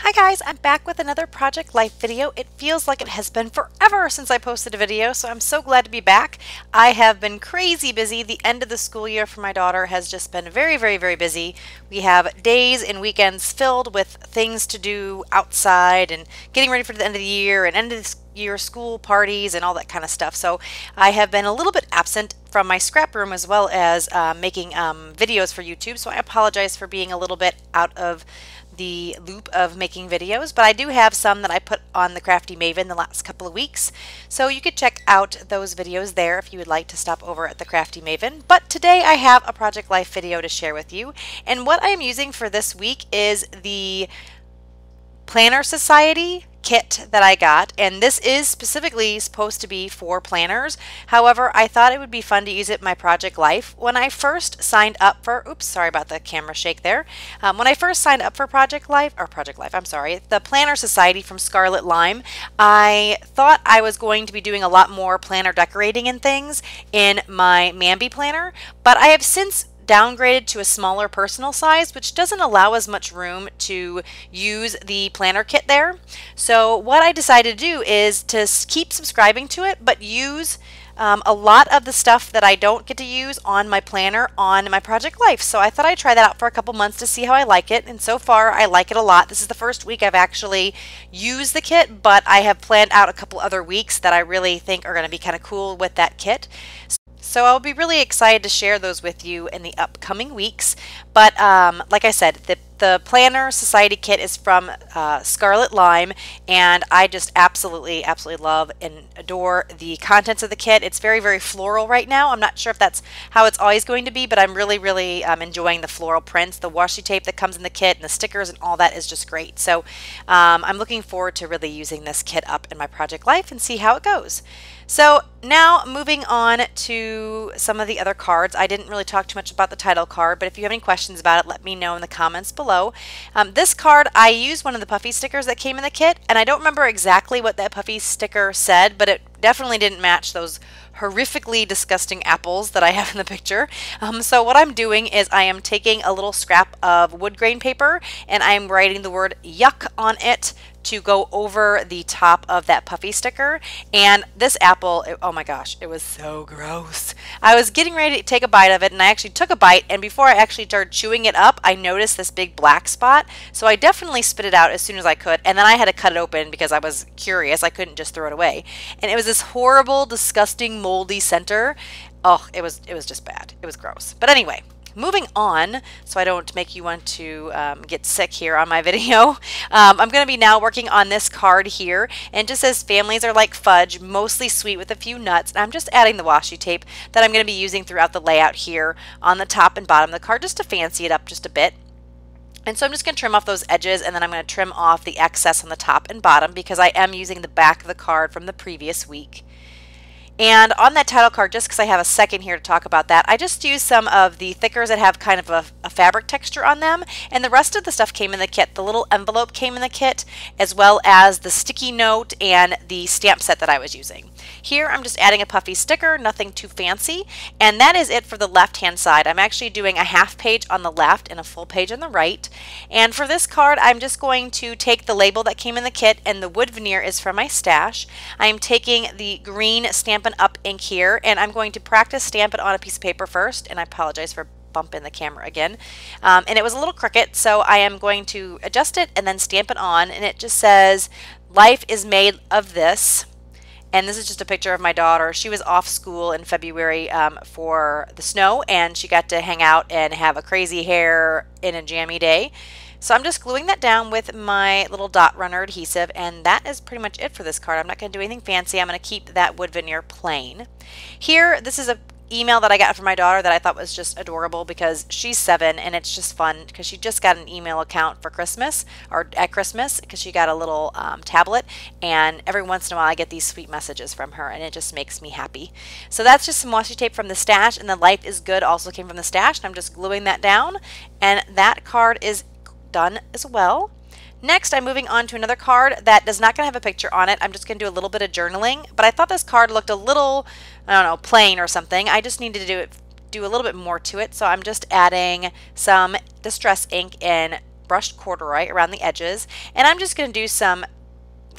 Hi guys, I'm back with another Project Life video. It feels like it has been forever since I posted a video, so I'm so glad to be back. I have been crazy busy. The end of the school year for my daughter has just been very busy. We have days and weekends filled with things to do outside and getting ready for the end of the year and end of the year school parties and all that kind of stuff. So I have been a little bit absent from my scrap room as well as making videos for YouTube, so I apologize for being a little bit out of the loop of making videos, but I do have some that I put on the Crafty Maven the last couple of weeks, so you could check out those videos there if you would like to stop over at the Crafty Maven. But today I have a Project Life video to share with you, and what I am using for this week is the Planner Society kit that I got, and this is specifically supposed to be for planners. However, I thought it would be fun to use it in my Project Life. When I first signed up for, oops, sorry about the camera shake there. When I first signed up for the Planner Society from Scarlet Lime, I thought I was going to be doing a lot more planner decorating and things in my Mambi planner, but I have since downgraded to a smaller personal size, which doesn't allow as much room to use the planner kit there. So what I decided to do is to keep subscribing to it, but use a lot of the stuff that I don't get to use on my planner on my Project Life. So I thought I'd try that out for a couple months to see how I like it, and so far I like it a lot. This is the first week I've actually used the kit, but I have planned out a couple other weeks that I really think are going to be kind of cool with that kit. So I'll be really excited to share those with you in the upcoming weeks. But like I said, the Planner Society kit is from Scarlet Lime, and I just absolutely love and adore the contents of the kit. It's very floral right now. I'm not sure if that's how it's always going to be, but I'm really enjoying the floral prints. The washi tape that comes in the kit and the stickers and all that is just great. So I'm looking forward to really using this kit up in my Project Life and see how it goes. So now moving on to some of the other cards. I didn't really talk too much about the title card, but if you have any questions about it, let me know in the comments below. This card, I used one of the puffy stickers that came in the kit, and I don't remember exactly what that puffy sticker said, but it definitely didn't match those horrifically disgusting apples that I have in the picture. So what I'm doing is I am taking a little scrap of wood grain paper and I am writing the word yuck on it to go over the top of that puffy sticker. And this apple, oh my gosh, it was so gross. I was getting ready to take a bite of it, and I actually took a bite, and before I actually started chewing it up, I noticed this big black spot. So I definitely spit it out as soon as I could, and then I had to cut it open because I was curious. I couldn't just throw it away. And it was this horrible, disgusting, moldy center. Oh, it was just bad. It was gross. But anyway, moving on, so I don't make you want to get sick here on my video, I'm going to be now working on this card here, and it just says families are like fudge, mostly sweet with a few nuts, and I'm just adding the washi tape that I'm going to be using throughout the layout here on the top and bottom of the card just to fancy it up just a bit. And so I'm just going to trim off those edges, and then I'm going to trim off the excess on the top and bottom because I am using the back of the card from the previous week. And on that title card, just because I have a second here to talk about that, I just used some of the thickers that have kind of a fabric texture on them, and the rest of the stuff came in the kit. The little envelope came in the kit, as well as the sticky note and the stamp set that I was using. Here I'm just adding a puffy sticker, nothing too fancy, and that is it for the left-hand side. I'm actually doing a half page on the left and a full page on the right. And for this card, I'm just going to take the label that came in the kit, and the wood veneer is from my stash. I'm taking the green Stampin' Up! Ink here, and I'm going to practice stamp it on a piece of paper first, and I apologize for bumping the camera again. And it was a little crooked, so I am going to adjust it and then stamp it on, and it just says, "Life is made of this." And this is just a picture of my daughter. She was off school in February for the snow, and she got to hang out and have a crazy hair in a jammy day. So I'm just gluing that down with my little dot runner adhesive, and that is pretty much it for this card. I'm not going to do anything fancy. I'm going to keep that wood veneer plain. Here, this is a email that I got from my daughter that I thought was just adorable because she's 7, and it's just fun because she just got an email account for Christmas, or at Christmas, because she got a little tablet, and every once in a while I get these sweet messages from her, and it just makes me happy. So that's just some washi tape from the stash, and the Life is Good also came from the stash, and I'm just gluing that down, and that card is done as well. Next, I'm moving on to another card that does not going to have a picture on it. I'm just going to do a little bit of journaling, but I thought this card looked a little, I don't know, plain or something. I just needed to do a little bit more to it, so I'm just adding some Distress ink in brushed corduroy around the edges, and I'm just going to do some,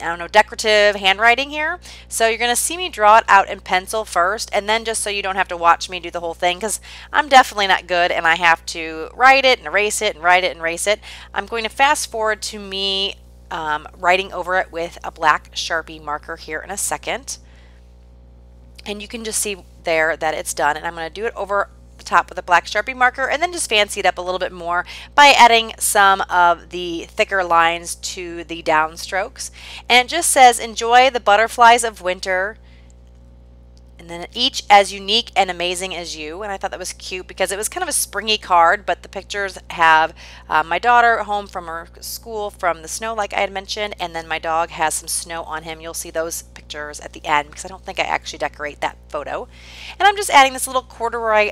I don't know, decorative handwriting here. So you're going to see me draw it out in pencil first, and then just so you don't have to watch me do the whole thing, because I'm definitely not good and I have to write it and erase it and write it and erase it, I'm going to fast forward to me writing over it with a black Sharpie marker here in a second. And you can just see there that it's done, and I'm going to do it over the top with a black Sharpie marker and then just fancy it up a little bit more by adding some of the thicker lines to the downstrokes. And it just says, enjoy the butterflies of winter, and then each as unique and amazing as you. And I thought that was cute because it was kind of a springy card, but the pictures have my daughter home from her school from the snow like I had mentioned, and then my dog has some snow on him. You'll see those pictures at the end because I don't think I actually decorate that photo. And I'm just adding this little corduroy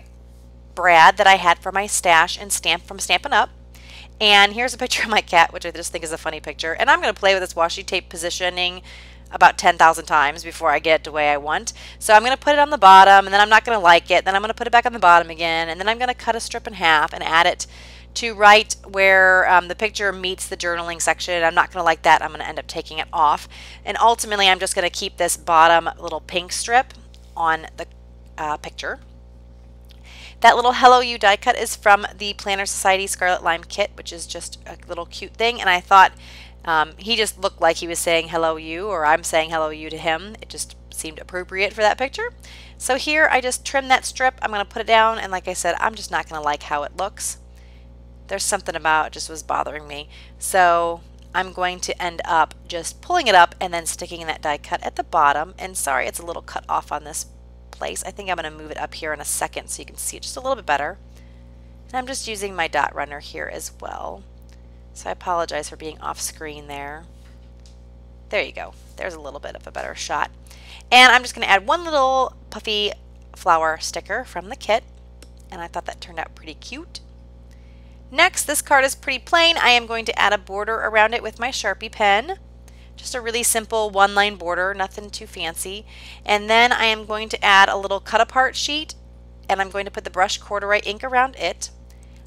brad that I had for my stash and from Stampin' Up! And here's a picture of my cat, which I just think is a funny picture. And I'm going to play with this washi tape positioning about 10,000 times before I get it the way I want. So I'm going to put it on the bottom, and then I'm not going to like it. Then I'm going to put it back on the bottom again, and then I'm going to cut a strip in half and add it to right where the picture meets the journaling section. I'm not going to like that. I'm going to end up taking it off. And ultimately, I'm just going to keep this bottom little pink strip on the picture. That little Hello You die cut is from the Planner Society Scarlet Lime kit, which is just a little cute thing. And I thought he just looked like he was saying hello you, or I'm saying hello you to him. It just seemed appropriate for that picture. So here I just trimmed that strip. I'm going to put it down, and like I said, I'm just not going to like how it looks. There's something about it just was bothering me. So I'm going to end up just pulling it up and then sticking that die cut at the bottom. And sorry, it's a little cut off on this place. I think I'm going to move it up here in a second so you can see it just a little bit better. And I'm just using my dot runner here as well. So I apologize for being off screen there. There you go. There's a little bit of a better shot. And I'm just going to add one little puffy flower sticker from the kit. And I thought that turned out pretty cute. Next, this card is pretty plain. I am going to add a border around it with my Sharpie pen. Just a really simple one-line border, nothing too fancy. And then I am going to add a little cut-apart sheet, and I'm going to put the brushed corduroy ink around it.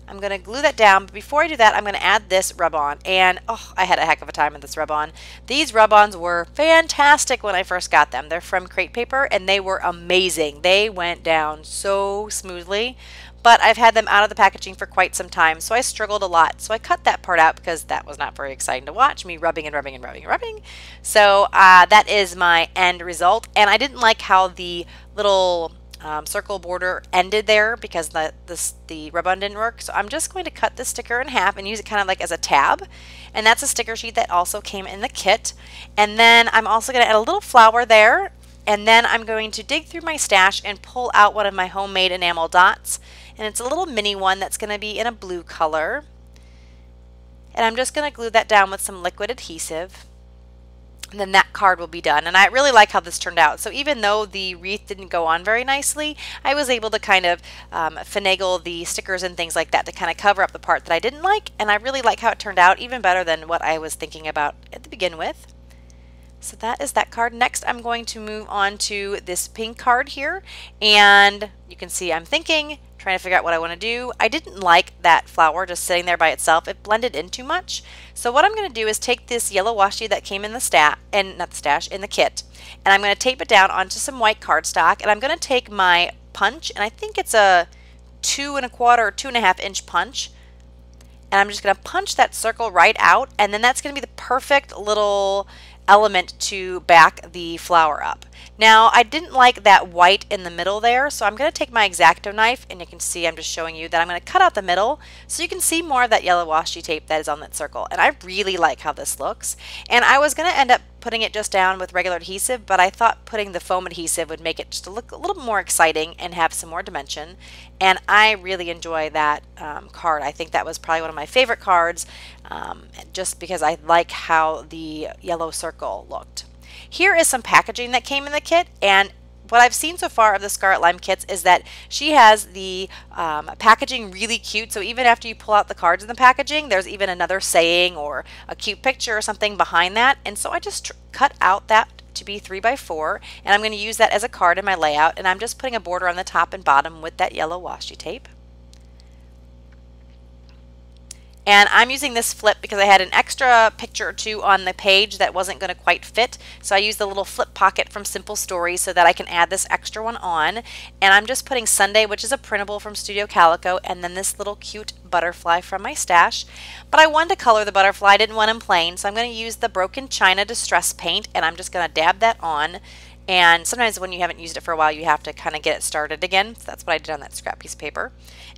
I'm going to glue that down, but before I do that, I'm going to add this rub-on. And, oh, I had a heck of a time with this rub-on. These rub-ons were fantastic when I first got them. They're from Crate Paper, and they were amazing. They went down so smoothly. But I've had them out of the packaging for quite some time, so I struggled a lot. So I cut that part out because that was not very exciting to watch, me rubbing and rubbing and rubbing and rubbing. So that is my end result. And I didn't like how the little circle border ended there because the rub-on didn't work. So I'm just going to cut this sticker in half and use it kind of like as a tab. And that's a sticker sheet that also came in the kit. And then I'm also going to add a little flower there. And then I'm going to dig through my stash and pull out one of my homemade enamel dots. And it's a little mini one that's going to be in a blue color. And I'm just going to glue that down with some liquid adhesive. And then that card will be done. And I really like how this turned out. So even though the wreath didn't go on very nicely, I was able to kind of finagle the stickers and things like that to kind of cover up the part that I didn't like. And I really like how it turned out, even better than what I was thinking about at the begin with. So that is that card. Next, I'm going to move on to this pink card here. And you can see I'm thinking, trying to figure out what I want to do. I didn't like that flower just sitting there by itself. It blended in too much. So what I'm going to do is take this yellow washi that came in the in the kit, and I'm going to tape it down onto some white cardstock, and I'm going to take my punch, and I think it's a 2 1/4 or 2.5 inch punch, and I'm just going to punch that circle right out, and then that's going to be the perfect little element to back the flower up. Now, I didn't like that white in the middle there, so I'm going to take my X-Acto knife, and you can see I'm just showing you that I'm going to cut out the middle so you can see more of that yellow washi tape that is on that circle. And I really like how this looks. And I was going to end up putting it just down with regular adhesive, but I thought putting the foam adhesive would make it just look a little more exciting and have some more dimension. And I really enjoy that card. I think that was probably one of my favorite cards, just because I like how the yellow circle looked. Here is some packaging that came in the kit, and what I've seen so far of the Scarlet Lime kits is that she has the packaging really cute, so even after you pull out the cards in the packaging, there's even another saying or a cute picture or something behind that. And so I just cut out that to be 3 by 4, and I'm going to use that as a card in my layout, and I'm just putting a border on the top and bottom with that yellow washi tape. And I'm using this flip because I had an extra picture or two on the page that wasn't going to quite fit. So I used the little flip pocket from Simple Stories so that I can add this extra one on. And I'm just putting Sunday, which is a printable from Studio Calico, and then this little cute butterfly from my stash. But I wanted to color the butterfly, I didn't want him plain, so I'm going to use the Broken China Distress Paint, and I'm just going to dab that on. And sometimes when you haven't used it for a while, you have to kind of get it started again. So that's what I did on that scrap piece of paper.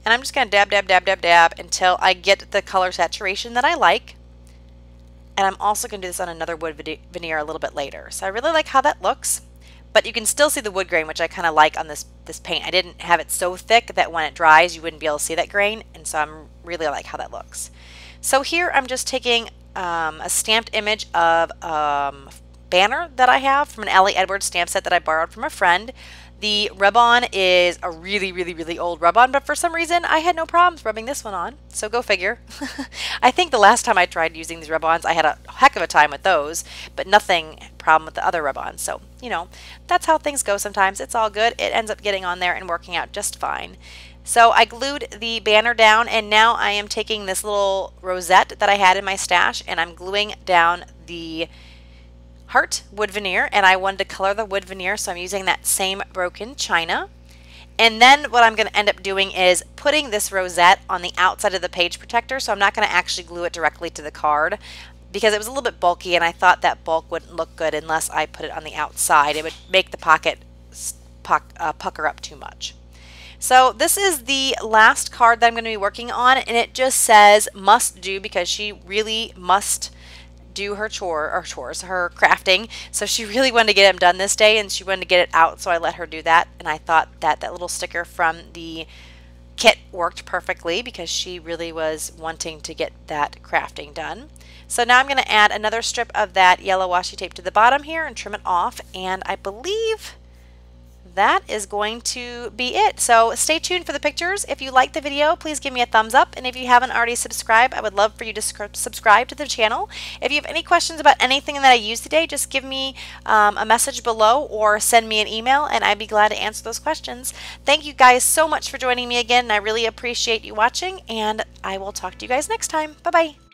And I'm just going to dab, dab, dab, dab, dab until I get the color saturation that I like. And I'm also going to do this on another wood veneer a little bit later. So I really like how that looks. But you can still see the wood grain, which I kind of like on this paint. I didn't have it so thick that when it dries, you wouldn't be able to see that grain. And so I'm really like how that looks. So here I'm just taking a stamped image of banner that I have from an Ellie Edwards stamp set that I borrowed from a friend. The rub-on is a really, really, really old rub-on, but for some reason I had no problems rubbing this one on, so go figure. I think the last time I tried using these rub-ons, I had a heck of a time with those, but nothing problem with the other rub-ons. So, you know, that's how things go sometimes. It's all good. It ends up getting on there and working out just fine. So I glued the banner down, and now I am taking this little rosette that I had in my stash, and I'm gluing down the heart wood veneer, and I wanted to color the wood veneer, so I'm using that same Broken China. And then what I'm going to end up doing is putting this rosette on the outside of the page protector, so I'm not going to actually glue it directly to the card because it was a little bit bulky, and I thought that bulk wouldn't look good unless I put it on the outside. It would make the pocket pucker up too much. So this is the last card that I'm going to be working on, and it just says must do because she really must do her her crafting. So she really wanted to get them done this day, and she wanted to get it out, so I let her do that. And I thought that that little sticker from the kit worked perfectly because she really was wanting to get that crafting done. So now I'm going to add another strip of that yellow washi tape to the bottom here and trim it off, and I believe that is going to be it. So stay tuned for the pictures. If you like the video, please give me a thumbs up, and if you haven't already subscribed, I would love for you to subscribe to the channel. If you have any questions about anything that I used today, just give me a message below or send me an email, and I'd be glad to answer those questions. Thank you guys so much for joining me again, and I really appreciate you watching, and I will talk to you guys next time. Bye-bye.